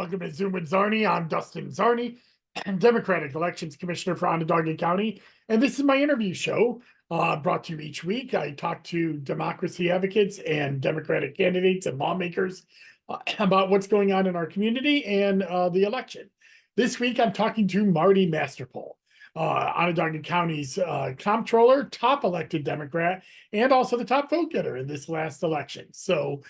welcome to Zoom with Czarny. I'm Dustin Czarny, Democratic Elections Commissioner for Onondaga County, and this is my interview show brought to you each week. I talk to democracy advocates and Democratic candidates and lawmakers about what's going on in our community and the election. This week, I'm talking to Marty Masterpole, Onondaga County's Comptroller, top elected Democrat, and also the top vote getter in this last election. So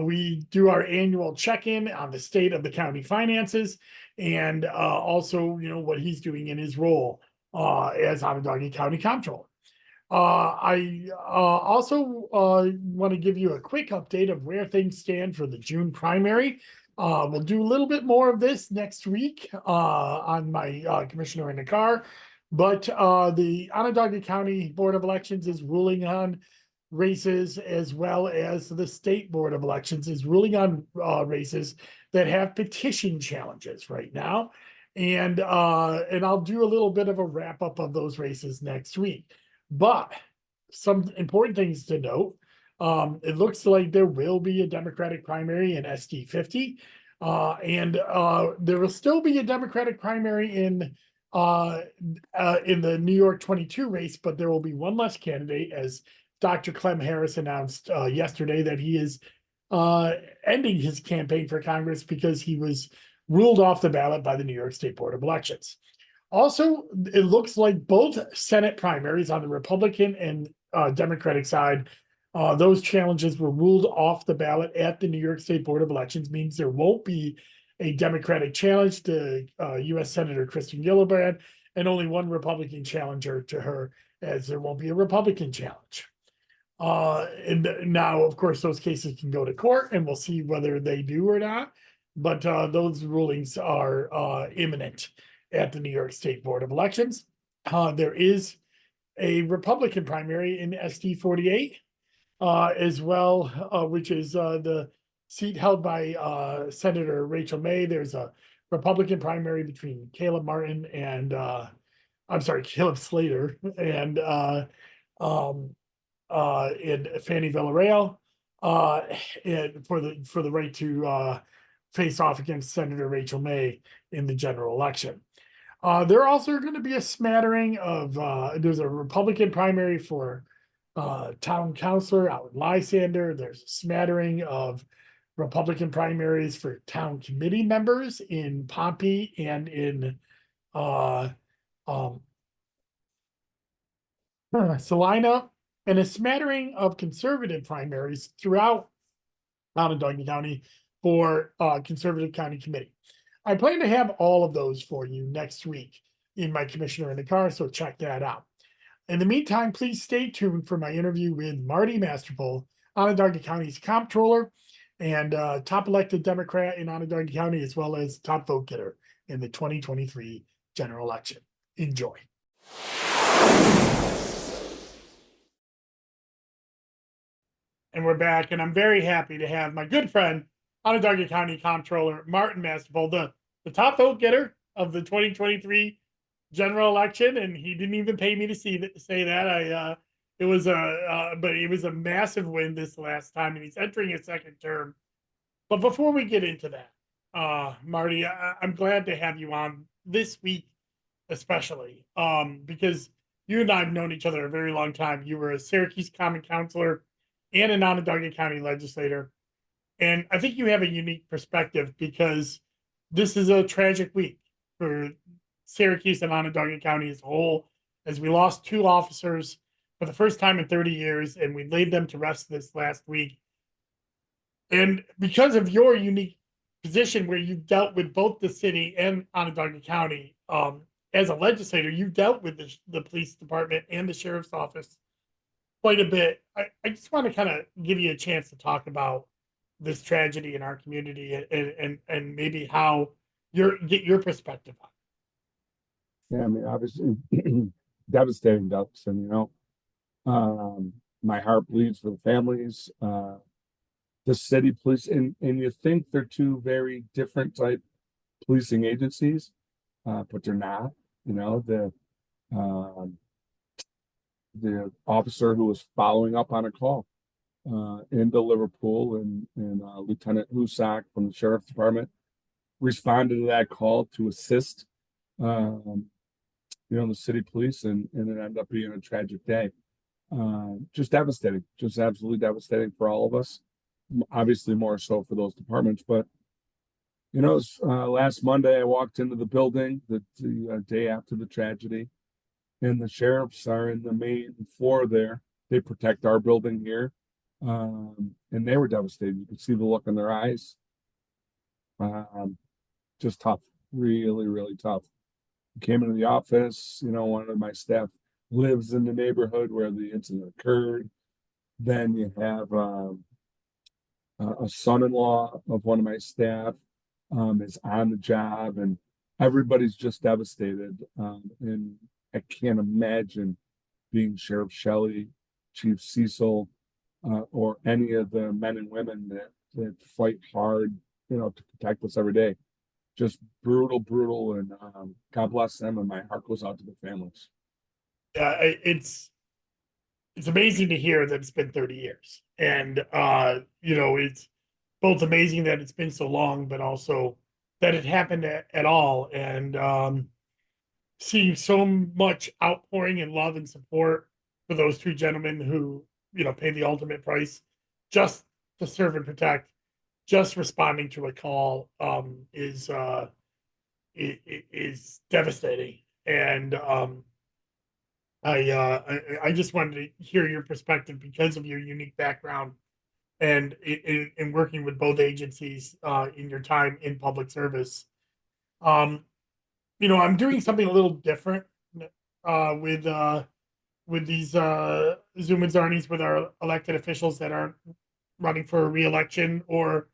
we do our annual check-in on the state of the county finances and also, what he's doing in his role as Onondaga County Comptroller. I also want to give you a quick update of where things stand for the June primary. We'll do a little bit more of this next week on my Commissioner in the Car, but the Onondaga County Board of Elections is ruling on races, as well as the State Board of Elections is ruling on races that have petition challenges right now. And I'll do a little bit of a wrap up of those races next week. But some important things to note. It looks like there will be a Democratic primary in SD 50. And there will still be a Democratic primary in the New York 22 race, but there will be one less candidate, as Dr. Clem Harris announced yesterday that he is ending his campaign for Congress because he was ruled off the ballot by the New York State Board of Elections. Also, it looks like both Senate primaries on the Republican and Democratic side, those challenges were ruled off the ballot at the New York State Board of Elections, means there won't be a Democratic challenge to U.S. Senator Kristen Gillibrand and only one Republican challenger to her, as there won't be a Republican challenge. And now, of course, those cases can go to court and we'll see whether they do or not. But those rulings are imminent at the New York State Board of Elections. There is a Republican primary in SD 48 as well, which is the seat held by Senator Rachel May. There's a Republican primary between Caleb Martin and Caleb Slater and Fannie Villarreal and for the right to face off against Senator Rachel May in the general election. There are also going to be a smattering of there's a Republican primary for town councilor out in Lysander. There's a smattering of Republican primaries for town committee members in Pompey and in Salina, and a smattering of conservative primaries throughout Onondaga County for conservative county committee. I plan to have all of those for you next week in my Commissioner in the Car, so check that out. In the meantime, please stay tuned for my interview with Marty Masterpole, Onondaga County's Comptroller and top elected Democrat in Onondaga County, as well as top vote getter in the 2023 general election. Enjoy. And we're back, and I'm very happy to have my good friend, Onondaga County Comptroller Martin Masterpole, the top vote getter of the 2023 general election, and he didn't even pay me to say that. It was a massive win this last time, and he's entering his second term. But before we get into that, Marty, I'm glad to have you on this week, especially because you and I have known each other a very long time. You were a Syracuse Common Councilor and an Onondaga County legislator. And I think you have a unique perspective because this is a tragic week for Syracuse and Onondaga County as a whole, as we lost two officers for the first time in 30 years, and we laid them to rest this last week. And because of your unique position where you've dealt with both the city and Onondaga County, as a legislator, you've dealt with the police department and the sheriff's office quite a bit. I just want to kind of give you a chance to talk about this tragedy in our community and maybe how get your perspective on it. Yeah, I mean, obviously devastating, Dustin, my heart bleeds for the families, the city police, and you think they're two very different type policing agencies, but they're not. The officer who was following up on a call into Liverpool and Lieutenant Husak from the Sheriff's Department responded to that call to assist, the city police, and it ended up being a tragic day. Just devastating, just absolutely devastating for all of us. Obviously, more so for those departments, but last Monday I walked into the building the day after the tragedy, and the sheriffs are in the main floor there. They protect our building here, and they were devastated. You could see the look in their eyes. Just tough, really, really tough. Came into the office. One of my staff lives in the neighborhood where the incident occurred. Then you have a son-in-law of one of my staff is on the job, and everybody's just devastated. And I can't imagine being Sheriff Shelley, Chief Cecil, or any of the men and women that fight hard, to protect us every day. Just brutal, and God bless them, and my heart goes out to the families. Yeah, it's amazing to hear that it's been 30 years. And it's both amazing that it's been so long, but also that it happened at all. And seeing so much outpouring and love and support for those two gentlemen who, paid the ultimate price just to serve and protect, just responding to a call is devastating. And I just wanted to hear your perspective because of your unique background and in working with both agencies in your time in public service. Um, I'm doing something a little different with these Zoom and Zarnies with our elected officials that aren't running for a re-election, or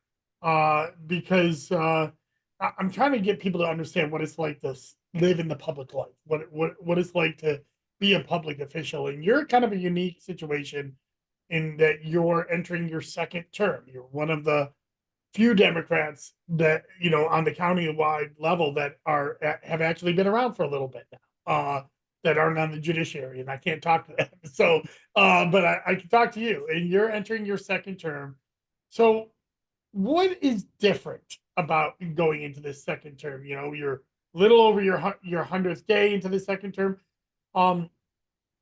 because I'm trying to get people to understand what it's like to live in the public life, what it's like to be a public official. And you're kind of a unique situation in that you're entering your second term. You're one of the few Democrats that, on the county-wide level that have actually been around for a little bit now, that aren't on the judiciary, and I can't talk to them. So, but I can talk to you, and you're entering your second term. So, what is different about going into this second term? You're a little over your 100th day into the second term. Um,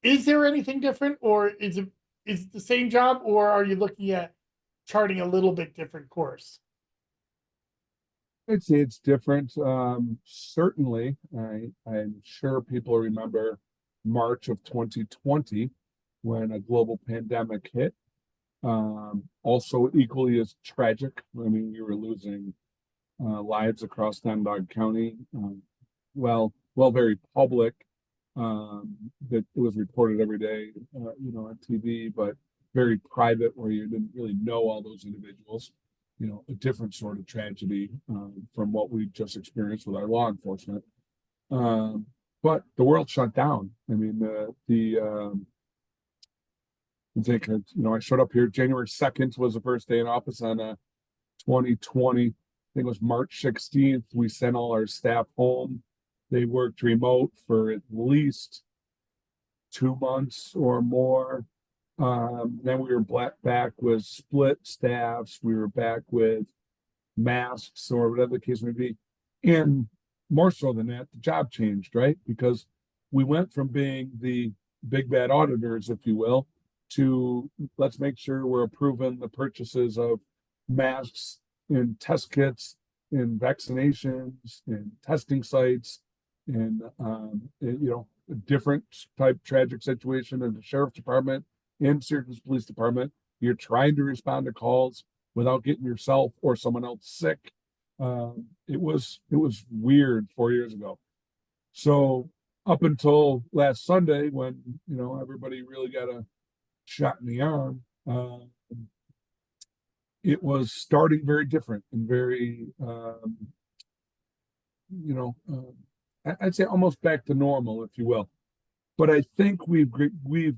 is there anything different, or is it the same job, or are you looking at charting a little bit different course? I'd say it's different. Certainly, I'm sure people remember March of 2020 when a global pandemic hit. Also equally as tragic. I mean, we were losing lives across Onondaga County. Very public. That it was reported every day, on TV, but very private, where you didn't really know all those individuals. A different sort of tragedy from what we just experienced with our law enforcement. But the world shut down. I mean, I showed up here January 2nd was the first day in office on 2020. I think it was March 16th. We sent all our staff home. They worked remote for at least 2 months or more. Then we were back with split staffs. We were back with masks or whatever the case may be. And more so than that, the job changed, right? Because we went from being the big bad auditors, if you will, to let's make sure we're approving the purchases of masks and test kits and vaccinations and testing sites and, a different type tragic situation in the sheriff's department and Syracuse Police Department. You're trying to respond to calls without getting yourself or someone else sick. It was weird 4 years ago. So up until last Sunday, when everybody really got a shot in the arm, it was starting very different and very, I'd say almost back to normal, if you will. But I think we've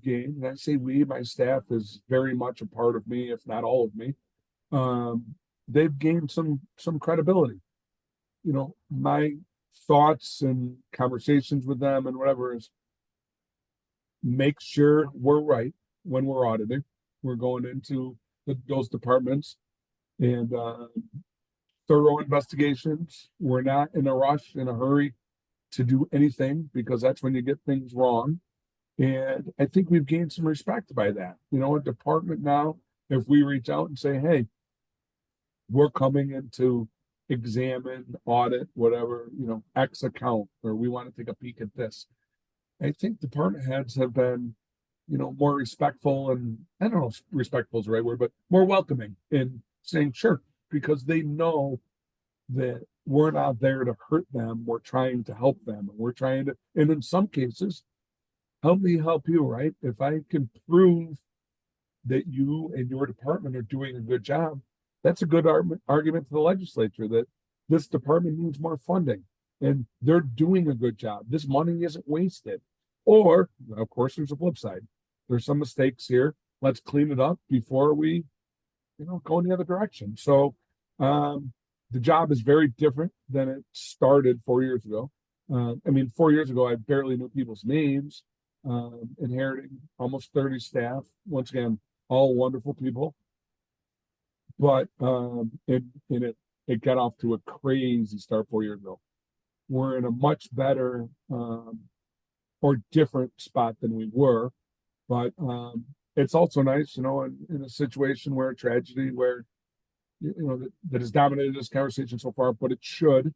gained, and I say we, my staff is very much a part of me, if not all of me. They've gained some credibility. My thoughts and conversations with them and whatever is make sure we're right when we're auditing. We're going into those departments and thorough investigations. We're not in a rush, in a hurry to do anything, because that's when you get things wrong. And I think we've gained some respect by that. You know, a department now, if we reach out and say, hey, we're coming in to examine, audit, whatever, you know, X account, or we want to take a peek at this. I think department heads have been, you know, more respectful, and I don't know if respectful is the right word, but more welcoming in saying, sure, because they know that we're not there to hurt them. We're trying to help them. And we're trying to, and in some cases, help me help you, right? If I can prove that you and your department are doing a good job, that's a good argument to the legislature that this department needs more funding and they're doing a good job. This money isn't wasted. Or, of course, there's a flip side. There's some mistakes here. Let's clean it up before we, you know, go in the other direction. So the job is very different than it started 4 years ago. I mean, 4 years ago, I barely knew people's names, inheriting almost 30 staff. Once again, all wonderful people. But it got off to a crazy start 4 years ago. We're in a much better or different spot than we were. But it's also nice, you know, in a situation where a tragedy where, you know, that has dominated this conversation so far, but it should,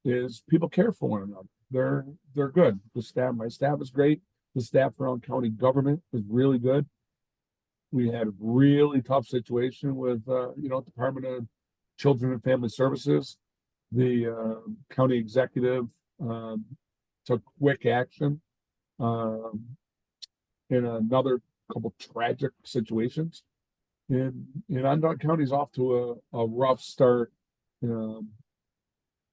is people care for one another. They're good. My staff is great. The staff around county government is really good. We had a really tough situation with, you know, Department of Children and Family Services. The county executive took quick action in another couple tragic situations. And Onondaga County's off to a rough start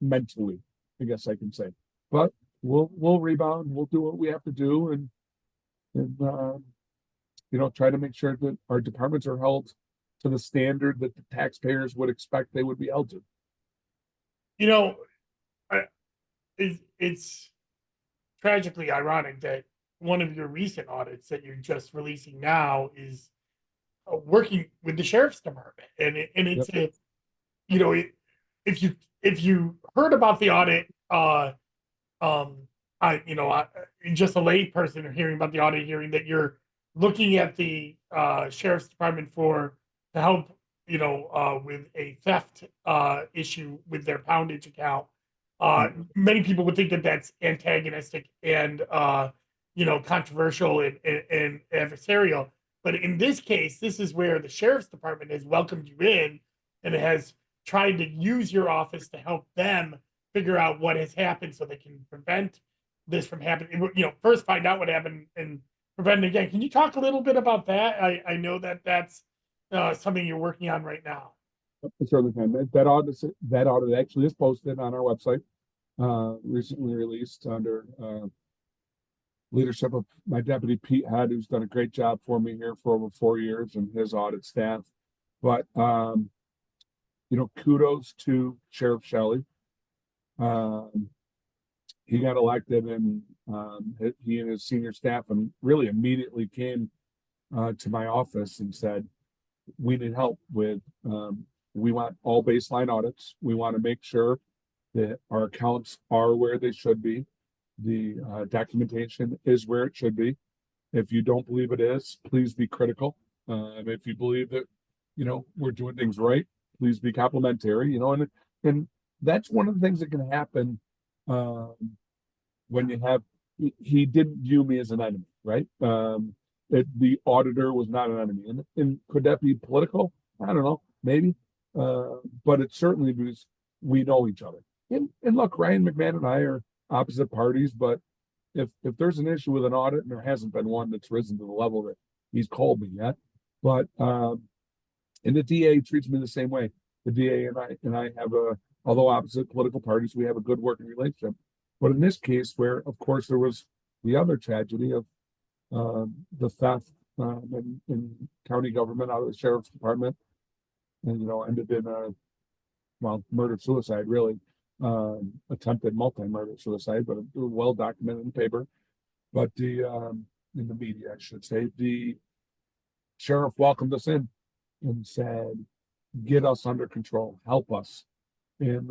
mentally, I guess I can say. But we'll rebound. We'll do what we have to do, and you know, try to make sure that our departments are held to the standard that the taxpayers would expect they would be held to. You know, it's tragically ironic that one of your recent audits that you're just releasing now is working with the sheriff's department, and it's Yep. you know, if you heard about the audit, just a lay person hearing about the audit, hearing that you're looking at the sheriff's department to help, you know, with a theft issue with their poundage account. Many people would think that that's antagonistic and you know, controversial and adversarial. But in this case, this is where the sheriff's department has welcomed you in and has tried to use your office to help them figure out what has happened so they can prevent this from happening. You know, first find out what happened and prevent it again. Can you talk a little bit about that? I know that that's something you're working on right now. I certainly can. That audit actually is posted on our website, recently released under leadership of my deputy Pete Head, who's done a great job for me here for over 4 years, and his audit staff. But you know, kudos to Sheriff Shelley. He got elected, and he and his senior staff and really immediately came to my office and said, we need help with, we want all baseline audits. We want to make sure that our accounts are where they should be. The documentation is where it should be. If you don't believe it is, please be critical. If you believe that, you know, we're doing things right, please be complimentary, you know, and that's one of the things that can happen when you have, he didn't view me as an enemy, right? The auditor was not an enemy. And could that be political? I don't know, maybe. But it certainly was, we know each other. And look, Ryan McMahon and I are opposite parties, but if there's an issue with an audit, and there hasn't been one that's risen to the level that he's called me yet, but and the DA treats me the same way. The DA and I have although opposite political parties, we have a good working relationship. But in this case, where of course there was the other tragedy of the theft in county government out of the sheriff's department, and you know, ended in a murder suicide, really. Attempted multi-murder suicide, but well documented in the paper. But in the media, I should say, the sheriff welcomed us in and said, get us under control, help us. And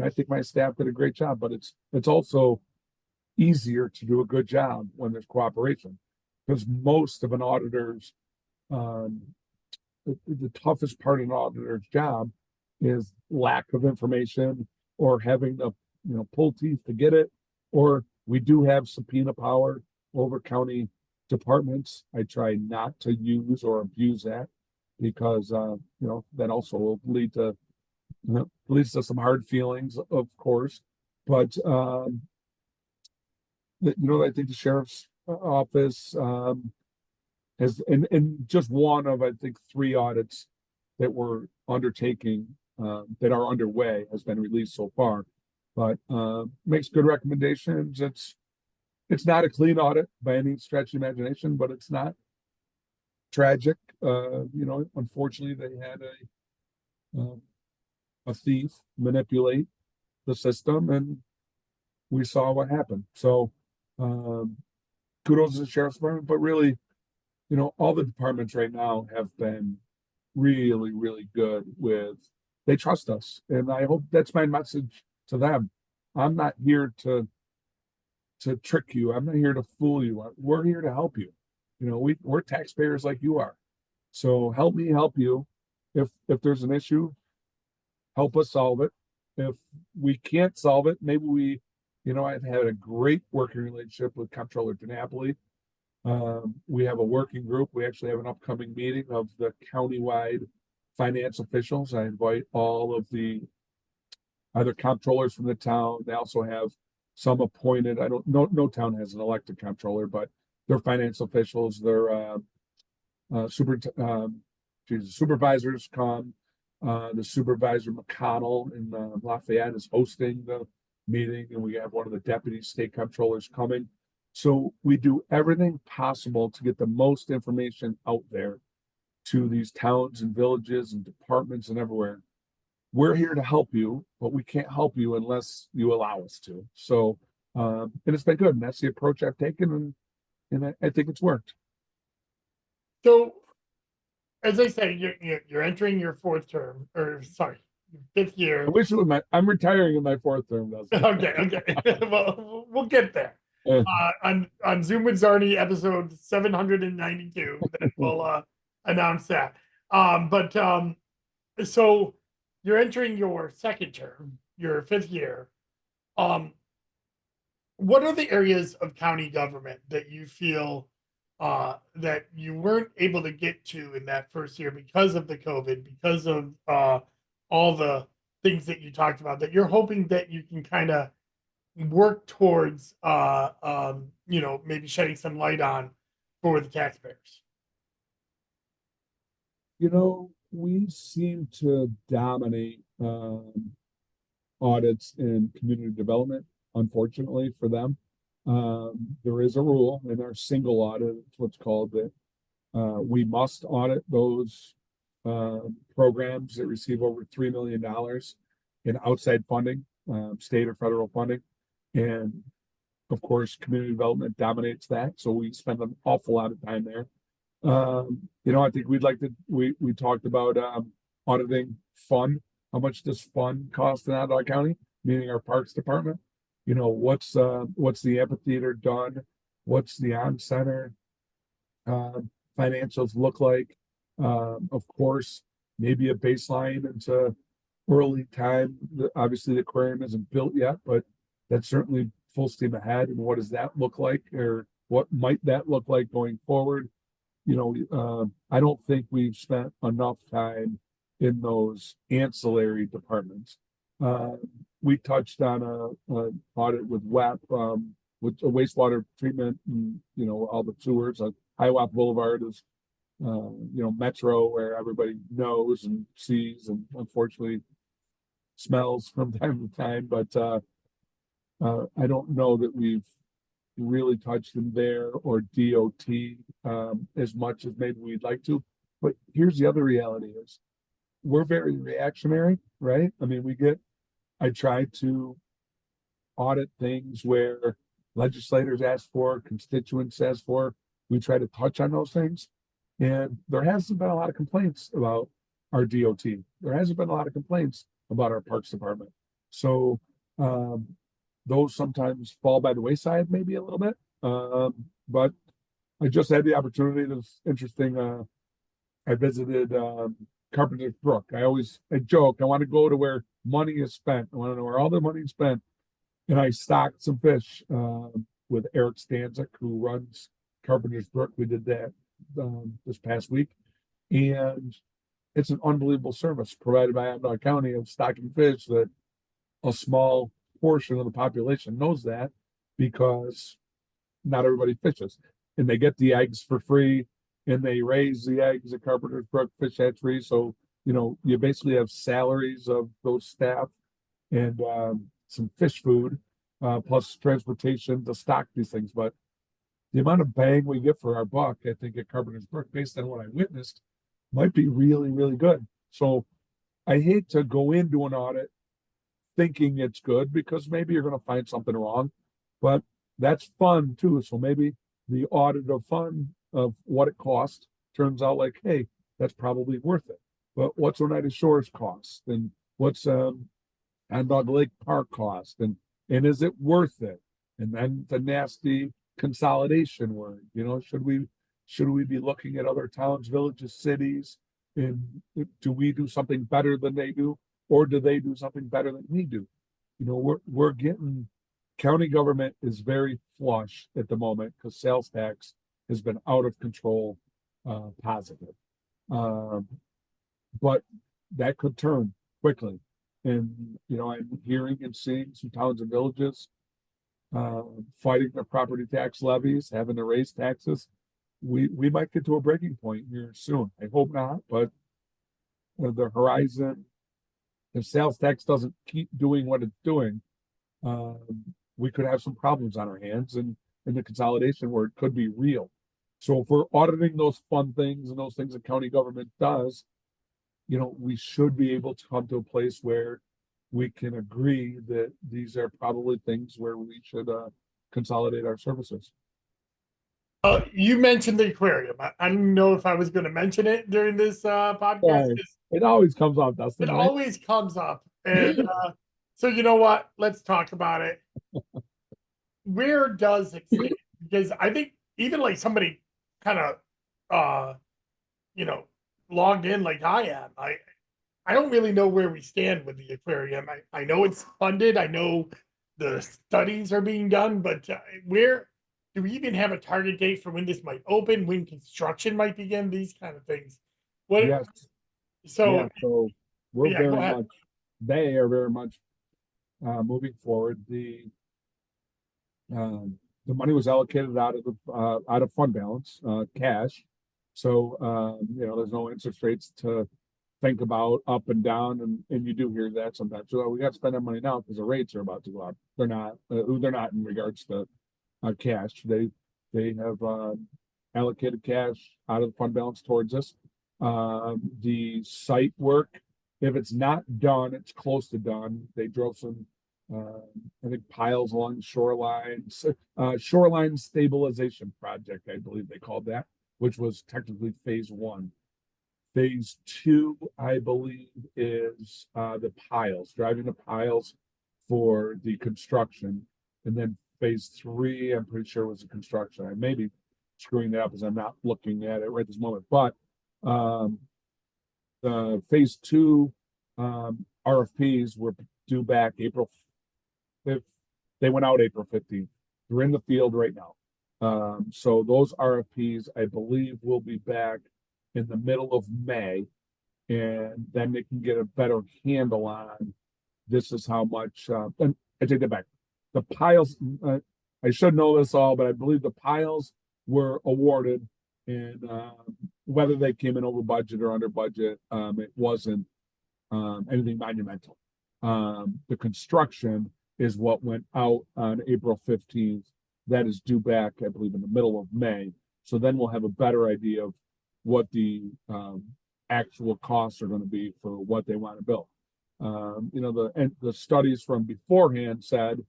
I think my staff did a great job, but it's also easier to do a good job when there's cooperation. Because most of an auditor's um, the toughest part of an auditor's job is lack of information or having to pull teeth to get it. Or we do have subpoena power over county departments. I try not to use or abuse that because that also will lead to leads to some hard feelings, of course. But I think the sheriff's office has, and just one of, I think, 3 audits that we're undertaking that are underway has been released so far, but makes good recommendations. It's not a clean audit by any stretch of imagination, but it's not tragic. Unfortunately, they had a thief manipulate the system, and we saw what happened. So kudos to the sheriff's department, but really, all the departments right now have been really, really good they trust us. And I hope that's my message to them. I'm not here to trick you. I'm not here to fool you. We're here to help you. We're taxpayers like you are. So help me help you. If there's an issue, help us solve it. If we can't solve it, maybe I've had a great working relationship with Comptroller DiNapoli. We have a working group. We actually have an upcoming meeting of the countywide finance officials. I invite all of the either comptrollers from the town. They also have some appointed. No town has an elected comptroller, but their finance officials, their supervisors come. The supervisor McConnell in Lafayette is hosting the meeting, and we have one of the deputy state comptrollers coming. So we do everything possible to get the most information out there to these towns and villages and departments and everywhere. We're here to help you, but we can't help you unless you allow us to. So, and it's been good, and that's the approach I've taken, and I think it's worked. So, as I say, you're entering your 4th term, or sorry, 5th year. I wish it was I'm retiring in my 4th term. Okay. Well, we'll get there. On Zoom with Czarny, episode 792, that we'll announce that. So you're entering your 2nd term, your 5th year. What are the areas of county government that you feel that you weren't able to get to in that 1st year because of the COVID, because of all the things that you talked about, that you're hoping that you can kind of work towards maybe shedding some light on for the taxpayers? We seem to dominate audits in community development, unfortunately for them. There is a rule in our single audit, it's what's called, that we must audit those programs that receive over $3 million in outside funding, state or federal funding. And of course, community development dominates that. So we spend an awful lot of time there. I think we talked about auditing fund. How much does fund cost in Onondaga County, meaning our parks department? What's the amphitheater done? What's the on center financials look like? Of course, maybe a baseline into early time. Obviously, the aquarium isn't built yet, but that's certainly full steam ahead. And what does that look like, or what might that look like going forward? I don't think we've spent enough time in those ancillary departments. We touched on a audit with WEP, with a wastewater treatment, and, all the sewers. Hiawatha Boulevard is, Metro, where everybody knows and sees, and unfortunately smells from time to time. But I don't know that we've really touched them there, or DOT as much as maybe we'd like to. But here's the other reality is we're very reactionary, right? I mean, I try to audit things where legislators ask for, constituents ask for. We try to touch on those things. And there hasn't been a lot of complaints about our DOT. There hasn't been a lot of complaints about our Parks Department. So those sometimes fall by the wayside maybe a little bit. But I just had the opportunity. It's interesting. I visited Carpenter's Brook. I joke, I want to go to where money is spent. I want to know where all the money is spent. And I stocked some fish with Eric Stanzik, who runs Carpenter's Brook. We did that this past week. And it's an unbelievable service provided by Onondaga County of stocking fish that a small portion of the population knows that, because not everybody fishes. And they get the eggs for free, and they raise the eggs at Carpenter's Brook Fish Hatchery. So, you basically have salaries of those staff and some fish food, plus transportation to stock these things. But the amount of bang we get for our buck, I think, at Carpenter's Brook, based on what I witnessed, might be really, really good. So I hate to go into an audit thinking it's good, because maybe you're going to find something wrong, but that's fun too. So maybe the audit of fun of what it cost turns out like, hey, that's probably worth it. But what's Oneida Shores cost, and what's Onondaga Lake Park cost, and is it worth it? And then the nasty consolidation word, should we be looking at other towns, villages, cities, and do we do something better than they do, or do they do something better than we do? We're getting, county government is very flush at the moment because sales tax has been out of control, positive. But that could turn quickly. And, I'm hearing and seeing some towns and villages fighting the property tax levies, having to raise taxes. We might get to a breaking point here soon. I hope not, but the horizon, if sales tax doesn't keep doing what it's doing, we could have some problems on our hands, and the consolidation word could be real. So if we're auditing those fun things and those things that county government does, we should be able to come to a place where we can agree that these are probably things where we should consolidate our services. You mentioned the aquarium. I didn't know if I was going to mention it during this podcast. Yeah, it always comes up, Dustin. It Right? always comes up. And so you know what? Let's talk about it. Where does it stand? Because I think even like somebody kind of logged in like I am, I don't really know where we stand with the aquarium. I know it's funded. I know the studies are being done, but where do we even have a target date for when this might open, when construction might begin, these kind of things? What? Yes. So, Yeah, so we're yeah, very go ahead. much, they are very much moving forward. The money was allocated out of fund balance, cash. So there's no interest rates to think about up and down, and you do hear that sometimes. So we got to spend that money now because the rates are about to go up. They're not in regards to cash. They have allocated cash out of the fund balance towards us. The site work, if it's not done, it's close to done. They drove some I think piles along the shorelines, shoreline stabilization project, I believe they called that, which was technically phase 1. Phase 2, I believe, is the piles, driving the piles for the construction. And then phase 3, I'm pretty sure was the construction. I may be screwing that up as I'm not looking at it right this moment. But the phase 2 RFPs were due back April 5th. They went out April 15th. They're in the field right now. So those RFPs, I believe, will be back in the middle of May, and then they can get a better handle on this is how much. And I take that back. The piles, I should know this all, but I believe the piles were awarded, and whether they came in over budget or under budget, it wasn't anything monumental. The construction is what went out on April 15th. That is due back, I believe, in the middle of May. So then we'll have a better idea of what the actual costs are going to be for what they want to build. The studies from beforehand said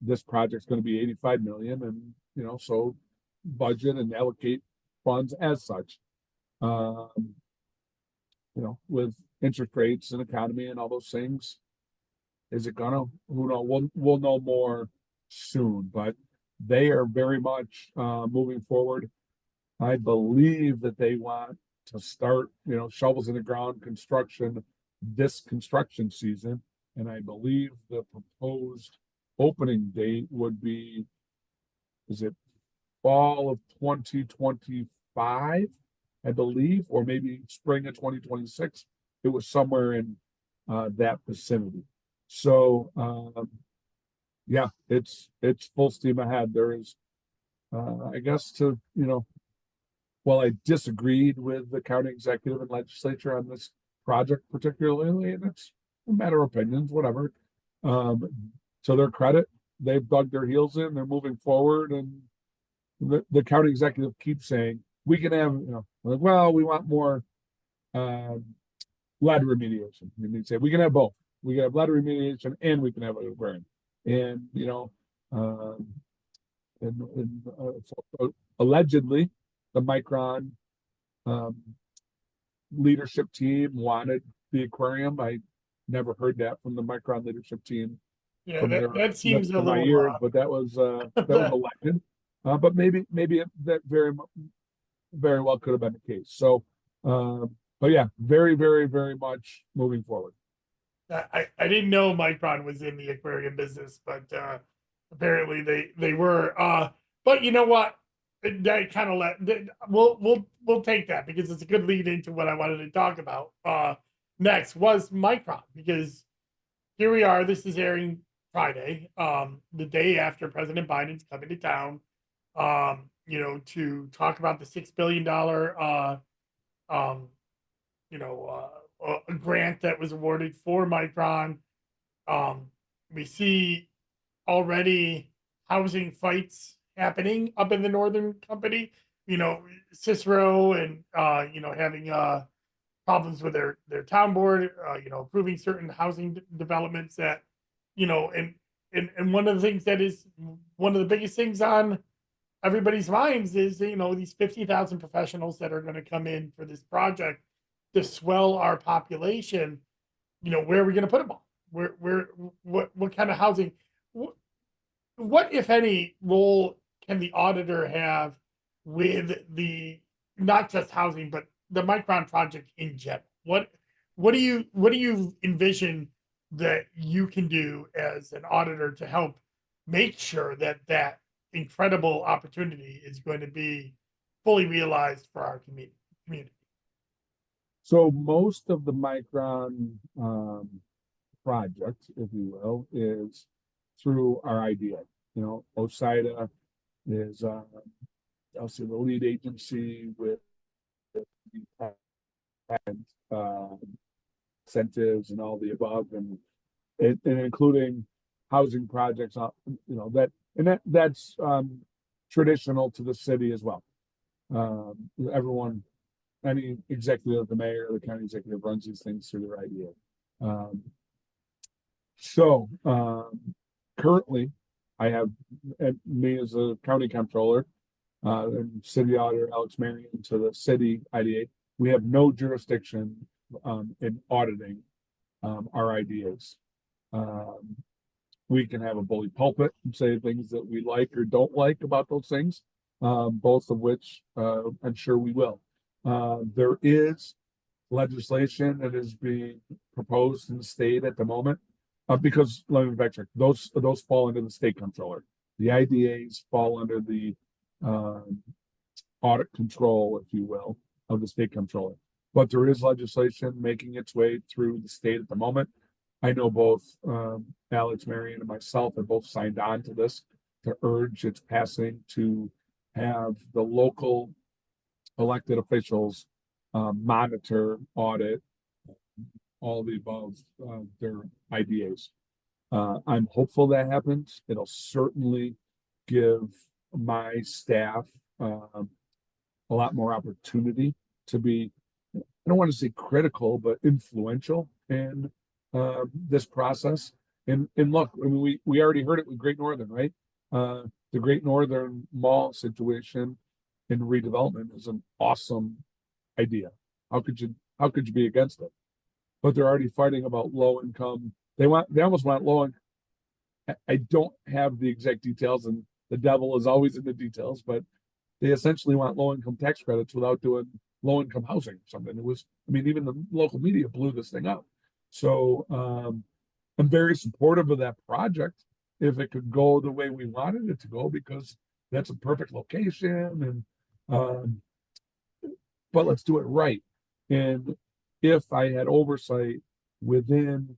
this project's going to be 85 million, and so budget and allocate funds as such. with interest rates and economy and all those things, is it gonna, who know, we'll know more soon, but they are very much, moving forward. I believe that they want to start, shovels in the ground construction this construction season. And I believe the proposed opening date would be, is it fall of 2025, I believe, or maybe spring of 2026. It was somewhere in that vicinity. So yeah, it's full steam ahead. There is, I guess, while I disagreed with the county executive and legislature on this project particularly, and it's a matter of opinions, whatever. To their credit, they've dug their heels in, they're moving forward, and the county executive keeps saying, we can have, well, we want more lead remediation. And they say, we can have both. We can have lead remediation and we can have a burn. And, allegedly, the Micron leadership team wanted the aquarium. I never heard that from the Micron leadership team. Yeah, that seems a my little ears, but that was elected. But maybe that very well could have been the case. So, but yeah, very, very, very much moving forward. I didn't know Micron was in the aquarium business, but apparently they were. But you know what? That kind of we'll take that because it's a good lead into what I wanted to talk about. Next was Micron, because here we are. This is airing Friday, the day after President Biden's coming to town, to talk about the $6 billion a grant that was awarded for Micron. We see already housing fights happening up in the Northern Company. Cicero and having problems with their town board. Approving certain housing developments that, and one of the things that is one of the biggest things on everybody's minds is these 50,000 professionals that are going to come in for this project to swell our population. Where are we going to put them all? What kind of housing? What, if any, role can the auditor have with the, not just housing, but the Micron project in general? What do you envision that you can do as an auditor to help make sure that incredible opportunity is going to be fully realized for our community? So most of the Micron project, if you will, is through our IDA. OSIDA is also the lead agency with the incentives and all the above, and including housing projects. That's traditional to the city as well. Any executive, the mayor, the county executive runs these things through their IDA. Currently, I have me as a county comptroller and city auditor Alex Marion to the city IDA. We have no jurisdiction in auditing our IDAs. We can have a bully pulpit and say things that we like or don't like about those things, both of which I'm sure we will. There is legislation that is being proposed in the state at the moment, because let me backtrack. Those fall under the state comptroller. The IDAs fall under the audit control, if you will, of the state comptroller. But there is legislation making its way through the state at the moment. I know both Alex Marion and myself have both signed on to this to urge its passing, to have the local elected officials monitor, audit all the above their IDAs. I'm hopeful that happens. It'll certainly give my staff a lot more opportunity to be, I don't want to say critical, but influential in this process. And look, I mean, we already heard it with Great Northern, right? The Great Northern Mall situation in redevelopment is an awesome idea. How could how could you be against it? But they're already fighting about low income. They almost want low income. I don't have the exact details, and the devil is always in the details, but they essentially want low income tax credits without doing low income housing or something. It was, I mean, even the local media blew this thing up. So I'm very supportive of that project if it could go the way we wanted it to go, because that's a perfect location. And but let's do it right. And if I had oversight within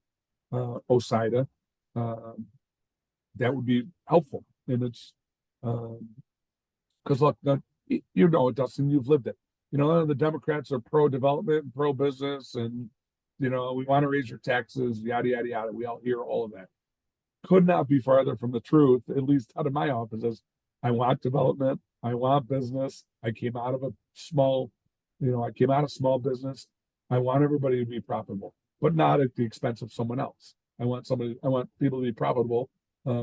OSIDA, that would be helpful. And it's because look, you know it, Dustin, you've lived it. You know, the Democrats are pro development and pro business, and you know, we want to raise your taxes, yada yada yada. We all hear all of that. Could not be farther from the truth, at least out of my offices. I want development, I want business. I came out of a small, I came out of small business. I want everybody to be profitable, but not at the expense of someone else. I want people to be profitable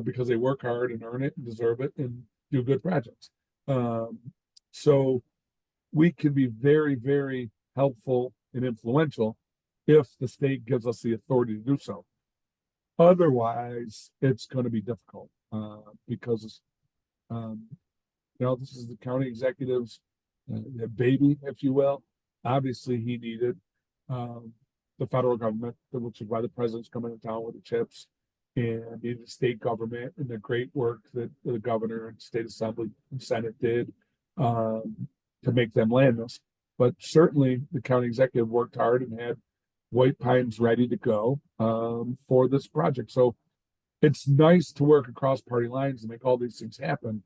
because they work hard and earn it and deserve it and do good projects. So we can be very, very helpful and influential if the state gives us the authority to do so. Otherwise, it's going to be difficult because, this is the county executive's baby, if you will. Obviously, he needed the federal government, which is why the president's coming to town with the chips, and needed the state government and the great work that the governor and state assembly and senate did to make them land this. But certainly, the county executive worked hard and had White Pines ready to go for this project. So it's nice to work across party lines and make all these things happen,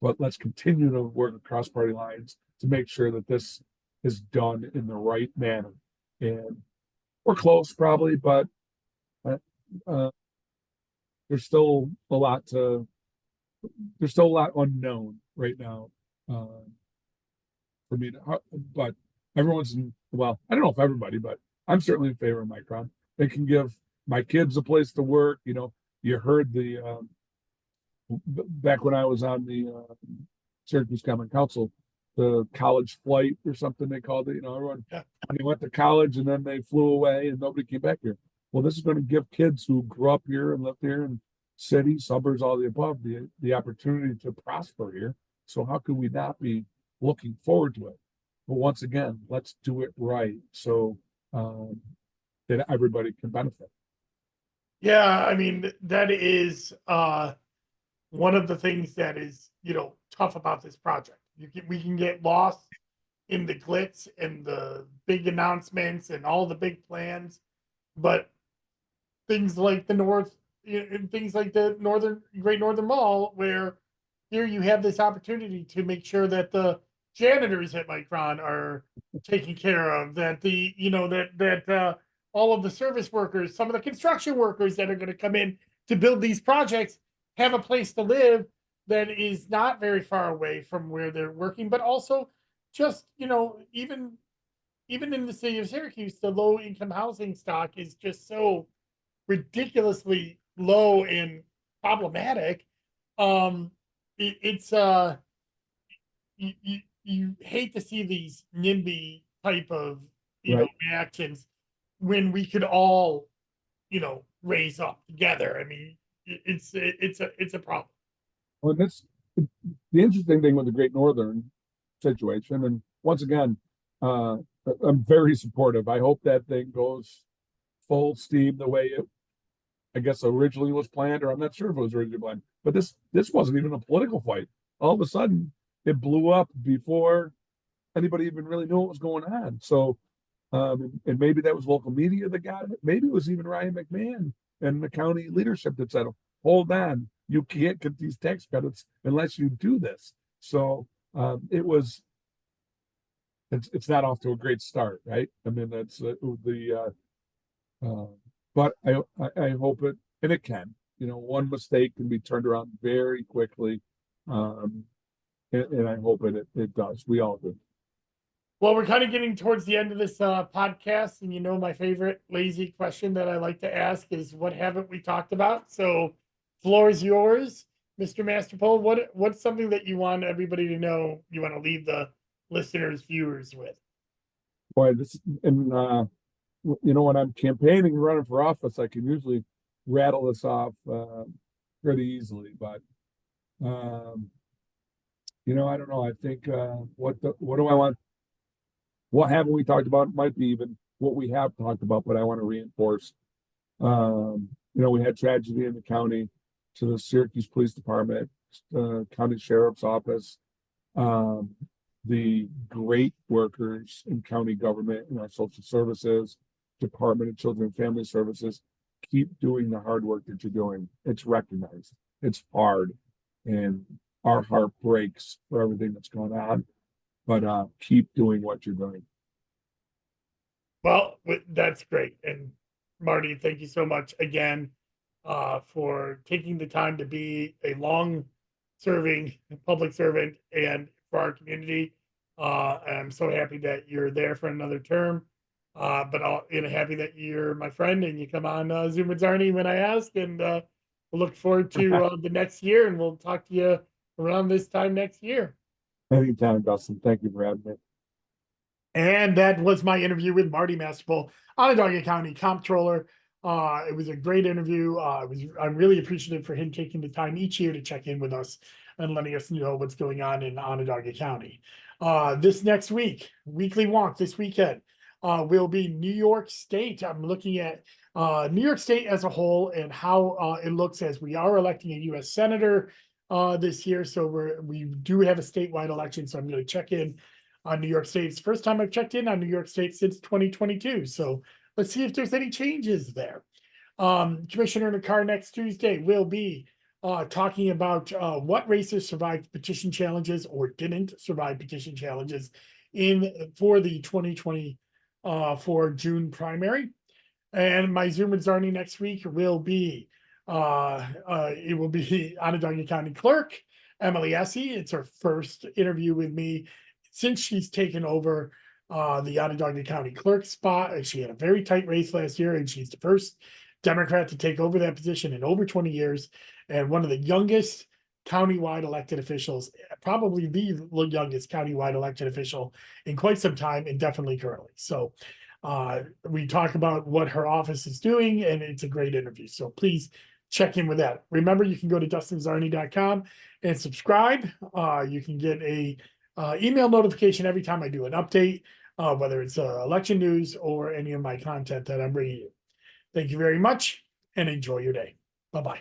but let's continue to work across party lines to make sure that this is done in the right manner. And we're close probably, but there's still a lot unknown right now for me to, but everyone's, well, I don't know if everybody, but I'm certainly in favor of Micron. It can give my kids a place to work. You heard the back when I was on the Syracuse Common Council, the college flight or something they called it. Everyone they went to college and then they flew away and nobody came back here. Well, this is going to give kids who grew up here and lived here in cities, suburbs, all the above, the opportunity to prosper here. So how could we not be looking forward to it? But once again, let's do it right. So that everybody can benefit. Yeah, I mean, that is one of the things that is, tough about this project. We can get lost in the glitz and the big announcements and all the big plans, but things like things like the Great Northern Mall, where here you have this opportunity to make sure that the janitors at Micron are taken care of, that all of the service workers, some of the construction workers that are going to come in to build these projects have a place to live that is not very far away from where they're working, but also just, even in the city of Syracuse, the low income housing stock is just so ridiculously low and problematic. It's you hate to see these NIMBY type of Right. reactions when we could all raise up together. I mean, it's a problem. Well, that's the interesting thing with the Great Northern situation. And once again, I'm very supportive. I hope that thing goes full steam the way it, I guess, originally was planned, or I'm not sure if it was originally planned. But this wasn't even a political fight. All of a sudden, it blew up before anybody even really knew what was going on. So, and maybe that was local media that got it. Maybe it was even Ryan McMahon and the county leadership that said, "Hold on, you can't get these tax credits unless you do this." So it's not off to a great start, right? I mean, that's but I hope it, and it can. One mistake can be turned around very quickly, and I hope it does. We all do. Well, we're kind of getting towards the end of this podcast, and my favorite lazy question that I like to ask is, "What haven't we talked about?" So, floor is yours, Mr. Masterpole. What's something that you want everybody to know? You want to leave the listeners, viewers with? Boy, this and you know, when I'm campaigning and running for office, I can usually rattle this off pretty easily. But you know, I don't know. I think what do I want? What haven't we talked about? Might be even what we have talked about, but I want to reinforce. You know, we had tragedy in the county, to the Syracuse Police Department, county sheriff's office, the great workers in county government, in our social services, Department of Children and Family Services. Keep doing the hard work that you're doing. It's recognized. It's hard, and our heart breaks for everything that's going on. But keep doing what you're doing. Well, that's great. And Marty, thank you so much again for taking the time to be a long serving public servant and for our community. I'm so happy that you're there for another term. And happy that you're my friend and you come on Zoom with Czarny when I ask. And we'll look forward to the next year, and we'll talk to you around this time next year. Anytime, Dustin. Thank you for having me. And that was my interview with Marty Masterpole, Onondaga County Comptroller. It was a great interview. I'm really appreciative for him taking the time each year to check in with us and letting us know what's going on in Onondaga County. This next week, weekly walk this weekend, will be New York State. I'm looking at New York State as a whole and how it looks as we are electing a U.S. Senator this year. So we do have a statewide election. So I'm going to check in on New York State. It's the first time I've checked in on New York State since 2022. So let's see if there's any changes there. Commissioner in the car next Tuesday will be talking about what races survived petition challenges or didn't survive petition challenges for the 2024 June primary. And my Zoom with Czarny next week will be it will be Onondaga County Clerk Emily Essie. It's her first interview with me since she's taken over the Onondaga County Clerk spot. She had a very tight race last year, and she's the first Democrat to take over that position in over 20 years, and one of the youngest countywide elected officials, probably the youngest countywide elected official in quite some time, and definitely currently. So we talk about what her office is doing, and it's a great interview. So please check in with that. Remember, you can go to dustinczarny.com and subscribe. You can get a email notification every time I do an update, whether it's election news or any of my content that I'm bringing you. Thank you very much and enjoy your day. Bye-bye.